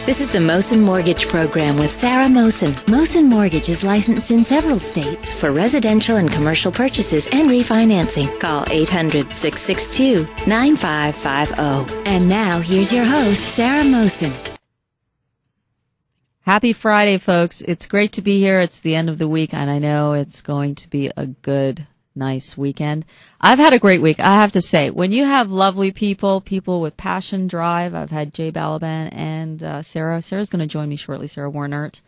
This is the Mohsin Mortgage Program with Sarah Mohsin. Mohsin Mortgage is licensed in several states for residential and commercial purchases and refinancing. Call 800-662-9550. And now, here's your host, Sarah Mohsin. Happy Friday, folks. It's great to be here. It's the end of the week, and I know it's going to be a good, nice weekend. I've had a great week, I have to say. When you have lovely people with passion, drive, I've had Jay Balaban and Sarah. Sarah's going to join me shortly, Sarah Wernert.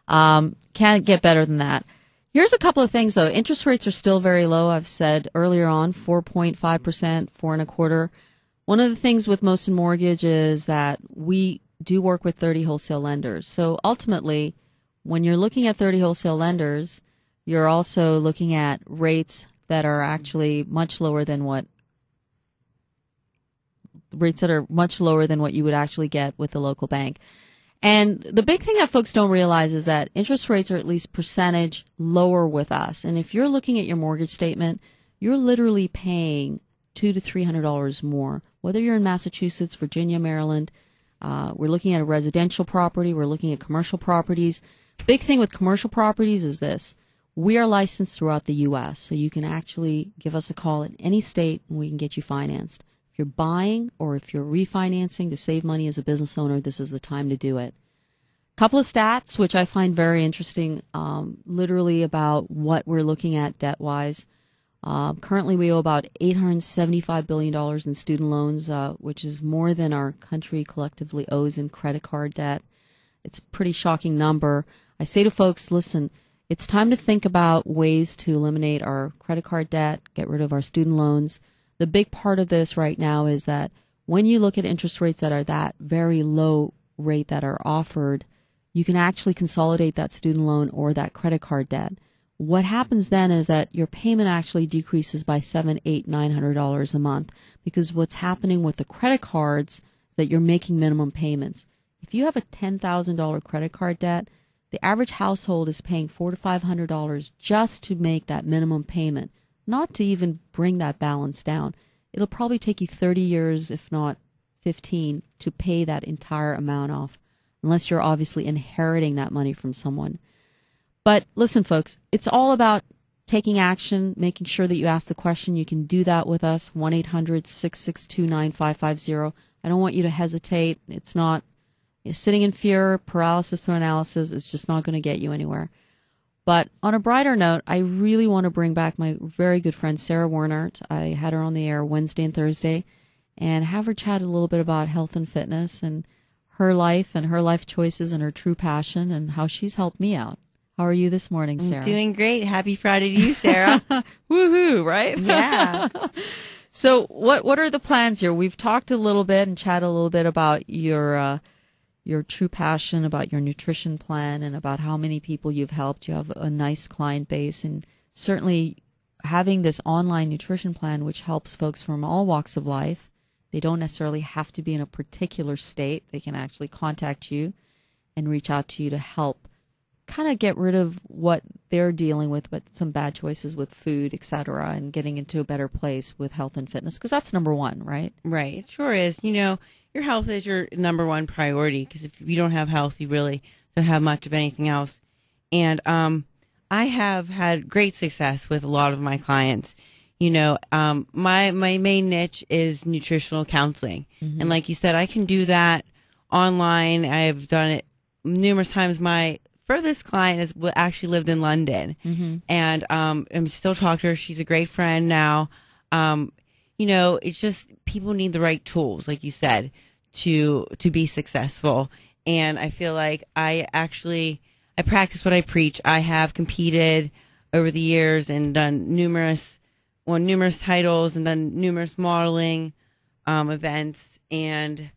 Can't get better than that. Here's a couple of things, though. Interest rates are still very low. I've said earlier on, 4.5%, 4.25%. One of the things with Mohsin Mortgage is that we do work with 30 wholesale lenders. So ultimately, when you're looking at 30 wholesale lenders, you're also looking at rates that are actually much lower than what you would actually get with the local bank. And the big thing that folks don't realize is that interest rates are at least percentage lower with us. And if you're looking at your mortgage statement, you're literally paying $200 to $300 more, whether you're in Massachusetts, Virginia, Maryland. We're looking at a residential property. We're looking at commercial properties. Big thing with commercial properties is this. We are licensed throughout the U.S., so you can actually give us a call in any state and we can get you financed. If you're buying or if you're refinancing to save money as a business owner, this is the time to do it. Couple of stats, which I find very interesting, literally about what we're looking at debt-wise. Currently, we owe about $875 billion in student loans, which is more than our country collectively owes in credit card debt. It's a pretty shocking number. I say to folks, listen, it's time to think about ways to eliminate our credit card debt, get rid of our student loans. The big part of this right now is that when you look at interest rates that are that very low rate that are offered, you can actually consolidate that student loan or that credit card debt. What happens then is that your payment actually decreases by $700, $800, $900 a month, because what's happening with the credit cards that you're making minimum payments. If you have a $10,000 credit card debt, the average household is paying $400 to $500 just to make that minimum payment, not to even bring that balance down. It'll probably take you 30 years, if not 15, to pay that entire amount off, unless you're obviously inheriting that money from someone. But listen, folks, it's all about taking action, making sure that you ask the question. You can do that with us, 1-800-662-9550. I don't want you to hesitate. It's not sitting in fear, paralysis through analysis is just not going to get you anywhere. But on a brighter note, I really want to bring back my very good friend, Sarah Wernert. I had her on the air Wednesday and Thursday and have her chat a little bit about health and fitness and her life choices and her true passion and how she's helped me out. How are you this morning, Sarah? I'm doing great. Happy Friday to you, Sarah. Woohoo, right? Yeah. So what are the plans here? We've talked a little bit and chatted a little bit about your true passion, about your nutrition plan, and about how many people you've helped. You have a nice client base, and certainly having this online nutrition plan, which helps folks from all walks of life. They don't necessarily have to be in a particular state. They can actually contact you and reach out to you to help kind of get rid of what they're dealing with some bad choices with food, etc., and getting into a better place with health and fitness, because that's number one, right? Right. It sure is. You know, your health is your number one priority, because if you don't have health, you really don't have much of anything else. And I have had great success with a lot of my clients. You know, my main niche is nutritional counseling. Mm-hmm. And like you said, I can do that online. I have done it numerous times. My furthest client has actually lived in London. Mm-hmm. And I'm still talking to her. She's a great friend now. You know, it's just people need the right tools, like you said, to be successful. And I feel like I practice what I preach. I have competed over the years and won numerous titles and done numerous modeling events. And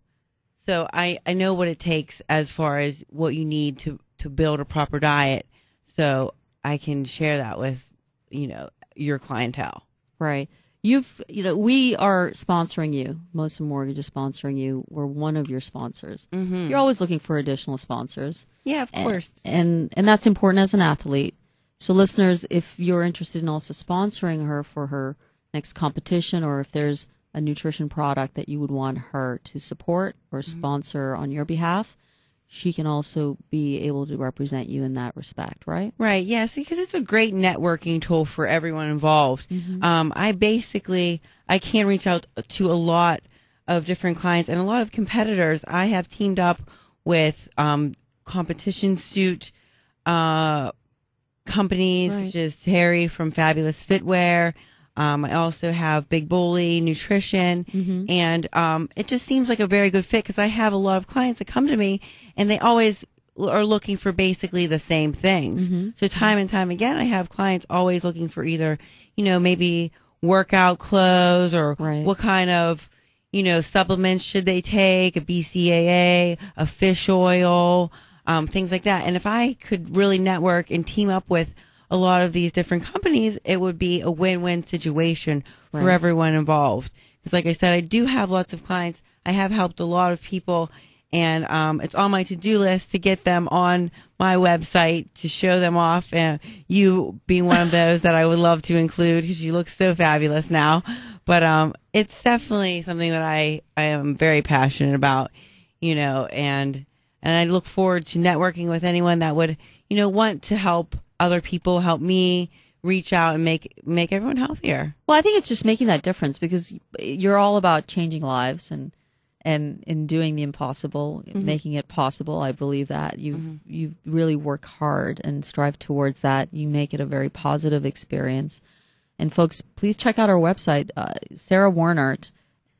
so I know what it takes as far as what you need to build a proper diet. So I can share that with, you know, your clientele. Right. We are sponsoring you. Mohsin Mortgage is sponsoring you. We're one of your sponsors. Mm-hmm. You're always looking for additional sponsors. Yeah, of course. And that's important as an athlete. So listeners, if you're interested in also sponsoring her for her next competition, or if there's a nutrition product that you would want her to support or sponsor on your behalf, she can also be able to represent you in that respect, right? Right. Yes, because it's a great networking tool for everyone involved. I can reach out to a lot of different clients and a lot of competitors. I have teamed up with competition suit companies such as Harry from Fabulous Fitwear. I also have Big Bully Nutrition, and it just seems like a very good fit because I have a lot of clients that come to me and they always are looking for basically the same things. So time and time again, I have clients always looking for either, maybe workout clothes or what kind of, supplements should they take, a BCAA, a fish oil, things like that. And if I could really network and team up with a lot of these different companies, it would be a win-win situation for everyone involved. Because like I said, I do have lots of clients. I have helped a lot of people, and it's on my to-do list to get them on my website to show them off. And you being one of those that I would love to include because you look so fabulous now. But it's definitely something that I am very passionate about, and I look forward to networking with anyone that would, want to help other people, help me reach out and make everyone healthier. Well, I think it's just making that difference because you're all about changing lives and doing the impossible, making it possible. I believe that you really work hard and strive towards that. You make it a very positive experience. And folks, please check out our website, Sarah Wernert,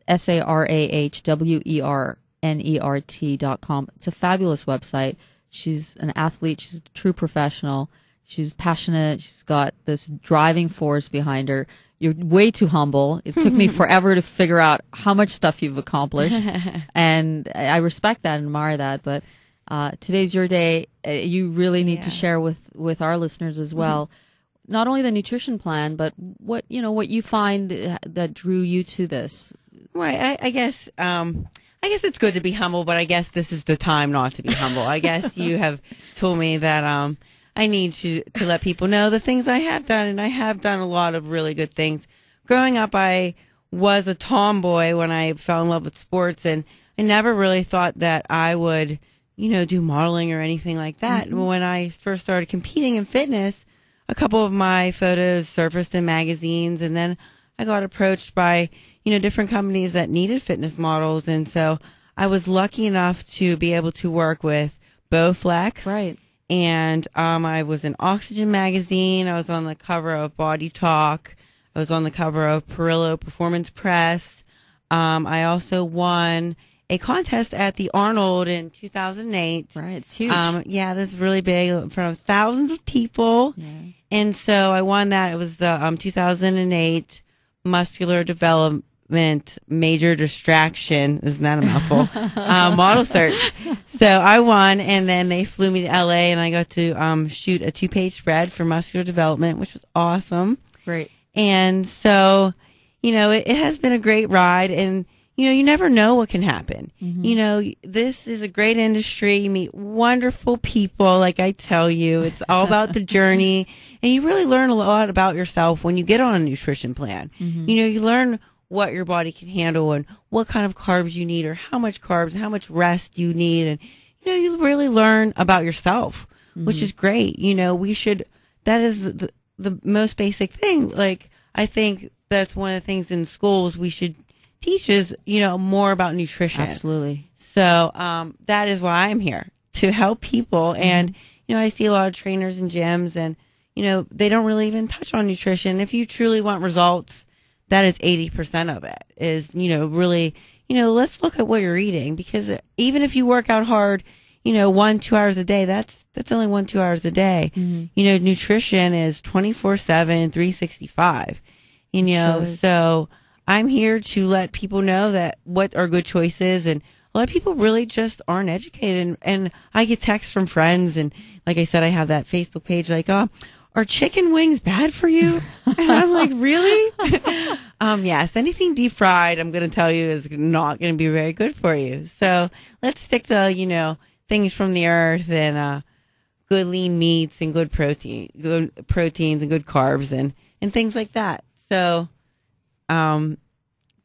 SarahWernert.com. It's a fabulous website. She's an athlete. She's a true professional. She's passionate. She's got this driving force behind her. You're way too humble. It took me forever to figure out how much stuff you've accomplished. And I respect that and admire that. But today's your day. You really need to share with our listeners as well, not only the nutrition plan, but what you find that drew you to this. Right. I guess it's good to be humble, but I guess this is the time not to be humble. I guess you have told me that I need to let people know the things I have done, and I have done a lot of really good things. Growing up, I was a tomboy when I fell in love with sports, and I never really thought that I would, do modeling or anything like that. When I first started competing in fitness, a couple of my photos surfaced in magazines, and then I got approached by, different companies that needed fitness models. And so I was lucky enough to be able to work with Bowflex. Right. And I was in Oxygen magazine. I was on the cover of Body Talk. I was on the cover of Perillo Performance Press. I also won a contest at the Arnold in 2008. Right, it's huge. Yeah, that's really big in front of thousands of people. Yeah. And so I won that. It was the 2008 Muscular Development Major Distraction, isn't that a mouthful, model search. So I won, and then they flew me to LA, and I got to shoot a 2-page spread for Muscular Development, which was awesome. Great. And so, it has been a great ride, and you never know what can happen. This is a great industry. You meet wonderful people, like I tell you. It's all about the journey, and you really learn a lot about yourself when you get on a nutrition plan. You learn what your body can handle and what kind of carbs you need, or how much carbs, how much rest you need. And, you really learn about yourself, which is great. That is the most basic thing. Like, I think that's one of the things in schools we should teach is, more about nutrition. Absolutely. So, that is why I'm here, to help people. And, I see a lot of trainers in gyms, and, they don't really even touch on nutrition. If you truly want results, that is 80% of it is, really, let's look at what you're eating, because even if you work out hard, 1-2 hours a day, that's only 1-2 hours a day. Nutrition is 24/7, 365, so I'm here to let people know that what are good choices, and a lot of people really just aren't educated. And I get texts from friends, and like I said, I have that Facebook page like, are chicken wings bad for you? And I'm like, really? Yes, anything deep fried, I'm going to tell you, is not going to be very good for you. So let's stick to, things from the earth, and good lean meats, and good proteins and good carbs, and things like that. So,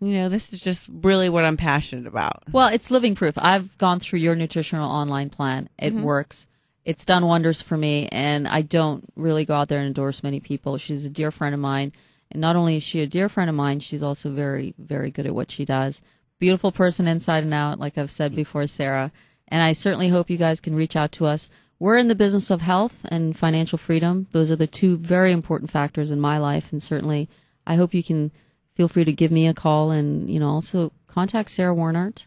this is just really what I'm passionate about. Well, it's living proof. I've gone through your nutritional online plan. It works. It's done wonders for me, and I don't really go out there and endorse many people. She's a dear friend of mine, and not only is she a dear friend of mine, she's also very, very good at what she does. Beautiful person inside and out, like I've said before, Sarah. And I certainly hope you guys can reach out to us. We're in the business of health and financial freedom. Those are the two very important factors in my life, and certainly I hope you can feel free to give me a call and, also contact Sarah Wernert,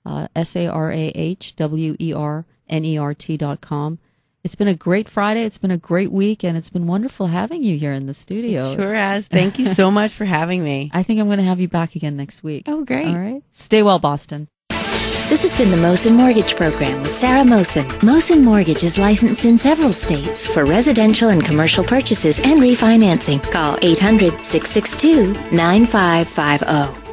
SarahWernert.com. It's been a great Friday. It's been a great week, and it's been wonderful having you here in the studio. It sure has. Thank you so much for having me. I think I'm going to have you back again next week. Oh, great. All right. Stay well, Boston. This has been the Mohsin Mortgage Program with Sarah Mohsin. Mohsin Mortgage is licensed in several states for residential and commercial purchases and refinancing. Call 800-662-9550.